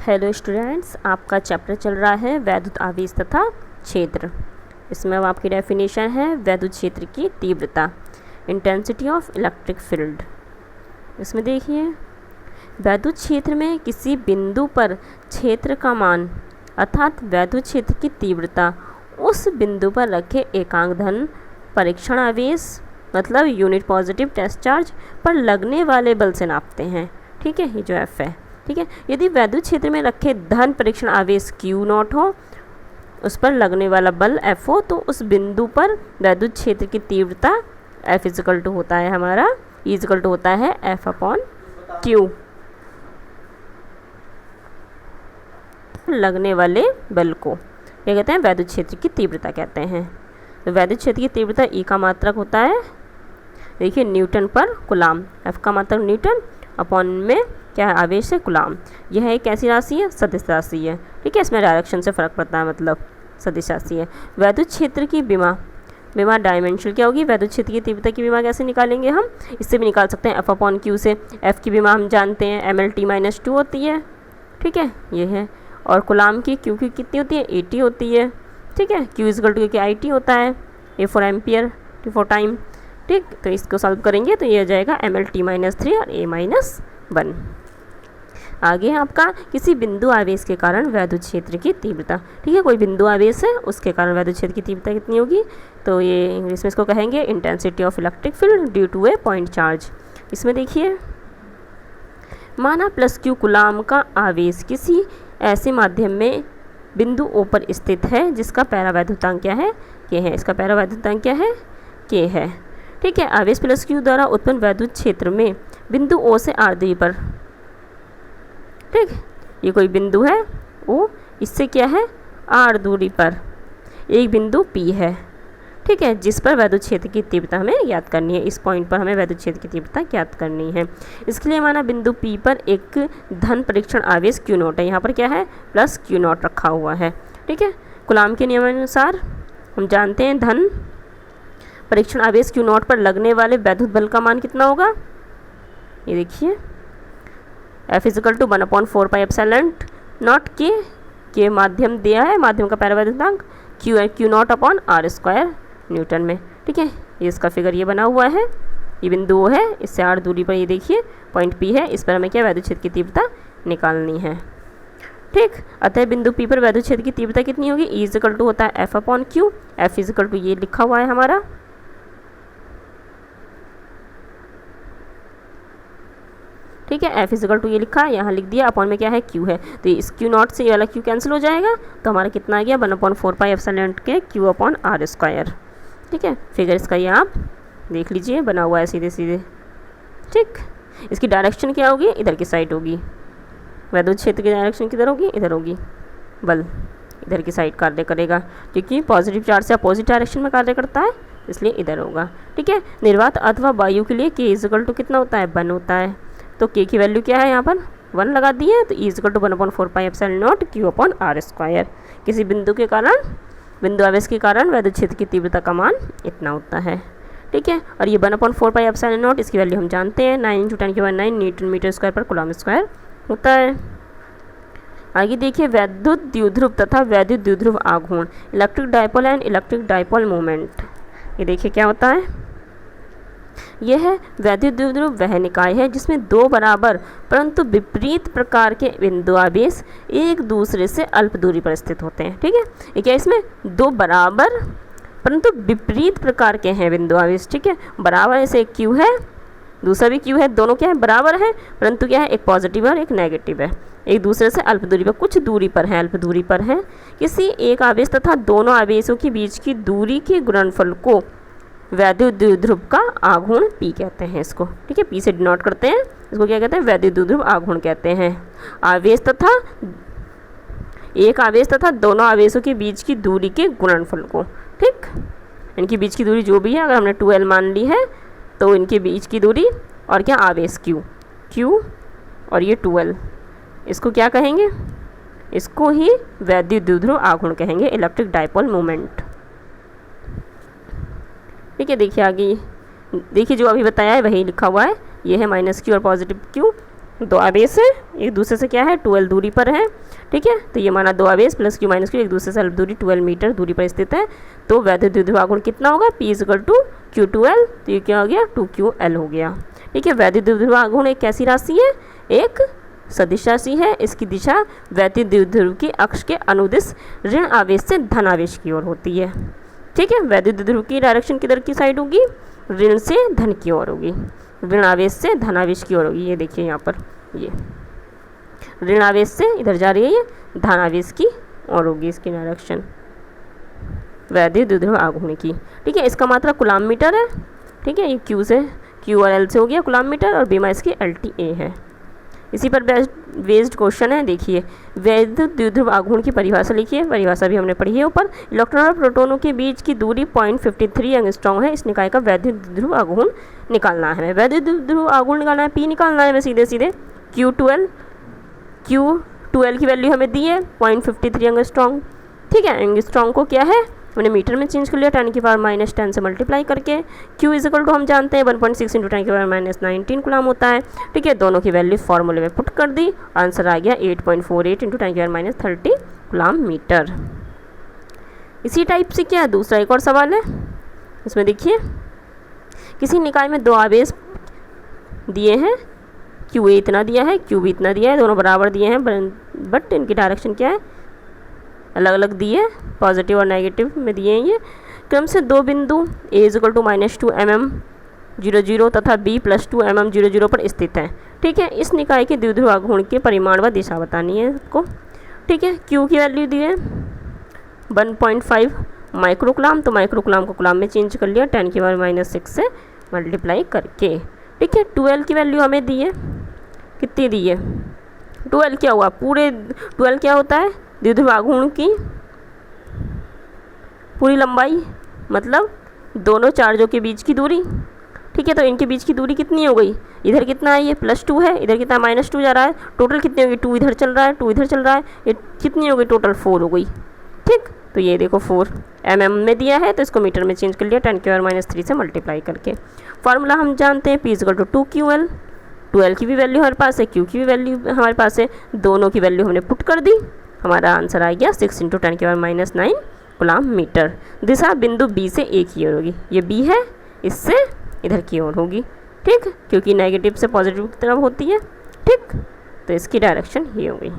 Hello students, आपका chapter चल रहा है वैद्युत आवेश तथा क्षेत्र। इसमें अब आपकी डेफिनेशन है वैद्युत क्षेत्र की तीव्रता, इंटेंसिटी ऑफ इलेक्ट्रिक फील्ड। इसमें देखिए, वैद्युत क्षेत्र में किसी बिंदु पर क्षेत्र का मान अर्थात वैद्युत क्षेत्र की तीव्रता उस बिंदु पर रखे एकांक धन परीक्षण आवेश मतलब यूनिट पॉजिटिव टेस्ट चार्ज पर लगने वाले बल से नापते हैं। ठीक है, ये जो एफ है। ठीक है, यदि वैद्युत क्षेत्र में रखे धन परीक्षण आवेश Q0 हो, उस पर लगने वाला बल F हो, तो उस बिंदु पर वैद्युत क्षेत्र की तीव्रता F इजिकल टू होता है हमारा इजिकल टू होता है F/Q, लगने वाले बल को क्या कहते हैं? वैद्युत क्षेत्र की तीव्रता कहते हैं। तो वैद्युत क्षेत्र की तीव्रता E का मात्रक होता है, देखिए, न्यूटन पर कुलाम। F का मात्रक न्यूटन अपॉन में क्या है? आवेश है कुलाम। यह एक कैसी राशि है? सदिश राशि है। ठीक है, इसमें डायरेक्शन से फ़र्क पड़ता है, मतलब सदिश राशि है। वैद्युत क्षेत्र की विमा डायमेंशनल क्या होगी? वैद्युत क्षेत्र की तीव्रता की विमा कैसे निकालेंगे हम? इससे भी निकाल सकते हैं F/Q से। F की विमा हम जानते हैं mLT-2 होती है। ठीक है, ये है। और कुलाम की Q की कितनी होती है? 80 होती है। ठीक है, Q इजिकल टू IT होता है, A for ampere, T for time. ठीक, तो इसको सॉल्व करेंगे तो ये आ जाएगा mLT-3 और A-1। आगे है आपका किसी बिंदु आवेश के कारण वैद्युत क्षेत्र की तीव्रता। ठीक है, कोई बिंदु आवेश है, उसके कारण वैद्युत क्षेत्र की तीव्रता कितनी होगी? तो ये इंग्लिश में इसको कहेंगे intensity of electric field due to a point charge. इसमें देखिए, माना +Q कुलाम का आवेश किसी ऐसे माध्यम में बिंदु O पर स्थित है जिसका पैरावैद्युतांक क्या है? K है। इसका पैरावैद्युतांक क्या है? K है। ठीक है, आवेश +Q द्वारा उत्पन्न वैद्युत क्षेत्र में बिंदु O से R दूरी पर, ठीक, ये कोई बिंदु है O, इससे क्या है? R दूरी पर एक बिंदु P है। ठीक है, जिस पर वैद्युत क्षेत्र की तीव्रता हमें ज्ञात करनी है। इस पॉइंट पर हमें वैद्युत क्षेत्र की तीव्रता ज्ञात करनी है। इसके लिए माना बिंदु P पर एक धन परीक्षण आवेश Q0 है। यहाँ पर क्या है? +Q0 रखा हुआ है। ठीक है, कुलाम के नियमानुसार हम जानते हैं धन परीक्षण आवेश Q0 पर लगने वाले वैद्युत बल का मान कितना होगा? ये देखिए, F is equal to 1/4 pi epsilon naught के माध्यम दिया है, माध्यम का पैरावैद्युतांक Q0 अपॉन R² न्यूटन में। ठीक है, ये इसका फिगर ये बना हुआ है। ये बिंदु O है, इससे R दूरी पर ये देखिए पॉइंट P है, इस पर हमें क्या वैद्युत क्षेत्र की तीव्रता निकालनी है। ठीक, अतः बिंदु P पर वैद्युत क्षेत्र की तीव्रता कितनी होगी? E इजिकल टू होता है F/Q। F इजिकल टू ये लिखा हुआ है हमारा, ठीक है, F इजिकल टू ये लिखा है, यहाँ लिख दिया, अपॉन में क्या है? Q है। तो इस Q0 से ये वाला Q कैंसिल हो जाएगा, तो हमारा कितना आ गया? 1/4 पाई एप्सिलॉन के Q/R²। ठीक है, फिगर इसका ये आप देख लीजिए, बना हुआ है सीधे सीधे। ठीक, इसकी डायरेक्शन क्या होगी? इधर की साइड होगी। वैद्युत क्षेत्र की डायरेक्शन किधर होगी? इधर होगी। बल इधर की साइड कार्य करेगा, क्योंकि पॉजिटिव चार्ज से अपोजिट डायरेक्शन में कार्य करता है, इसलिए इधर होगा। ठीक है, निर्वात अथवा वायु के लिए K इजिकल टू कितना होता है? 1 होता है। तो K की वैल्यू क्या है? यहाँ पर 1 लगा दी है, तो E is equal to 1/4 pi epsilon naught Q/R²। किसी बिंदु के कारण, बिंदु आवेश के कारण वैद्युत क्षेत्र की तीव्रता का मान इतना होता है। ठीक है, और ये 1/4 पाई एप्सिलॉन नॉट, इसकी वैल्यू हम जानते हैं 9 × 10⁻⁹ न्यूटन मीटर स्क्वायर पर कूलम स्क्वायर होता है। आगे देखिए, वैद्युत द्विध्रुव तथा वैद्युत द्विध्रुव आघूर्ण, electric dipole and electric dipole moment. ये देखिए क्या होता है? यह है वैद्युत द्विध्रुव वह निकाय है जिसमें दो बराबर परंतु विपरीत प्रकार के बिंदु आवेश एक दूसरे से अल्प दूरी पर स्थित होते हैं। ठीक है, ये क्या? इसमें दो बराबर परंतु विपरीत प्रकार के हैं बिंदु आवेश। ठीक है, बराबर ऐसे एक Q है, दूसरा भी Q है, दोनों क्या है? बराबर है, परंतु क्या है? एक पॉजिटिव है और एक नेगेटिव है, एक दूसरे से अल्प दूरी पर, कुछ दूरी पर है, अल्प दूरी पर है। किसी एक आवेश तथा दोनों आवेशों के बीच की दूरी के गुणनफल को वैद्युत द्विध्रुव का आघूर्ण P कहते हैं इसको। ठीक है, P से डिनोट करते हैं, इसको क्या कहते हैं? वैद्युत द्विध्रुव आघूर्ण कहते हैं। आवेश तथा एक आवेश तथा दोनों आवेशों के बीच की दूरी के गुणनफल को, ठीक, इनके बीच की दूरी जो भी है, अगर हमने 2L मान ली है, तो इनके बीच की दूरी और क्या? आवेश Q और ये 2L, इसको क्या कहेंगे? इसको ही वैद्युत द्विध्रुव आघूर्ण कहेंगे, इलेक्ट्रिक डायपोल मोमेंट। ठीक है, देखिए आगे, देखिए जो अभी बताया है वही लिखा हुआ है, ये है -Q और पॉजिटिव Q, दो आवेश है, एक दूसरे से क्या है 12 दूरी पर है, ठीक है। तो ये माना दो आवेश प्लस क्यू माइनस क्यू एक दूसरे से अल्प दूरी 12 मीटर दूरी पर स्थित है। तो वैद्युत द्विध्रुव आघूर्ण कितना होगा, P इक्वल टू Q2L। तो ये क्या हो गया 2QL हो गया, ठीक है। वैद्युत द्विध्रुव आघूर्ण एक कैसी राशि है, एक सदिश राशि है। इसकी दिशा वैद्युत द्विध्रुव की अक्ष के अनुदिश ऋण आवेश से धन आवेश की ओर होती है, ठीक है। वैद्युत द्विध्रुव की डायरेक्शन किधर की साइड होगी, ऋण से धन की ओर होगी, ऋण आवेश से धन आवेश की ओर होगी। ये देखिए यहाँ पर, ये ऋण आवेश से इधर जा रही है, ये धन आवेश की ओर होगी इसकी डायरेक्शन वैद्युत द्विध्रुव आघूर्ण की, ठीक है। इसका मात्रा कूलाम मीटर है, ठीक है। ये Q से Q और L से हो गया कूलाम मीटर, और बीमा इसकी LTA है। इसी पर बेस्ड क्वेश्चन है, देखिए वैद्युत द्विध्रुव आघूर्ण की परिभाषा लिखिए। परिभाषा भी हमने पढ़ी है ऊपर। इलेक्ट्रॉन और प्रोटोनों के बीच की दूरी 0.53 एंगस्ट्रॉम है। इस निकाय का वैद्युत द्विध्रुव आघूर्ण निकालना है। वैद्युत द्विध्रुव आघूर्ण निकालना है, P निकालना है, सीधे सीधे Q12 की वैल्यू हमें दी है 0.53 एंगस्ट्रॉम, ठीक है। एंगस्ट्रॉम को क्या है हमने मीटर में चेंज कर लिया 10⁻⁻10 से मल्टीप्लाई करके। Q इक्वल टू हम जानते हैं 1.6 × 10⁻⁻19 कूलाम होता है, ठीक है। दोनों की वैल्यू फॉर्मूले में पुट कर दी, आंसर आ गया 8.48 × 10⁻30 कूलाम मीटर। इसी टाइप से क्या दूसरा एक और सवाल है, इसमें देखिए किसी निकाय में दो आवेश दिए हैं, QA इतना दिया है, QB इतना दिया है, दोनों बराबर दिए हैं, बट इनकी डायरेक्शन क्या है अलग अलग दिए, पॉजिटिव और नेगेटिव में दिए हैं। ये क्रम से दो बिंदु A इक्वल टू -2 mm 00 तथा B +2 mm 00 पर स्थित है, ठीक है। इस निकाय के द्विध्रुव आघूर्ण के परिमाण व दिशा बतानी है आपको, ठीक है। Q की वैल्यू दी है 1.5 माइक्रोकुलाम, तो माइक्रोकुलाम को कुलाम में चेंज कर लिया 10⁻⁻6 से मल्टीप्लाई करके, ठीक है। 12 की वैल्यू हमें दी है, कितनी दी है 12, क्या हुआ पूरे 12 क्या होता है द्विध्रुव आघूर्ण की पूरी लंबाई, मतलब दोनों चार्जों के बीच की दूरी, ठीक है। तो इनके बीच की दूरी कितनी हो गई, इधर कितना है ये +2 है, इधर कितना -2 जा रहा है, टोटल कितनी होगी 2 इधर चल रहा है 2 इधर चल रहा है, ये कितनी हो गई टोटल 4 हो गई, ठीक। तो ये देखो 4 mm में दिया है, तो इसको मीटर में चेंज कर लिया 10⁻³ से मल्टीप्लाई करके। फार्मूला हम जानते हैं P इक्वल टू 2QL। 12 की भी वैल्यू हमारे पास है, Q की भी वैल्यू हमारे पास है, दोनों की वैल्यू हमने पुट कर दी, हमारा आंसर आ गया 6 × 10⁻⁹ कूलाम मीटर। दिशा बिंदु B से A की ओर होगी, ये B है, इससे इधर की ओर होगी, ठीक, क्योंकि नेगेटिव से पॉजिटिव की तरफ होती है, ठीक। तो इसकी डायरेक्शन ये होगी।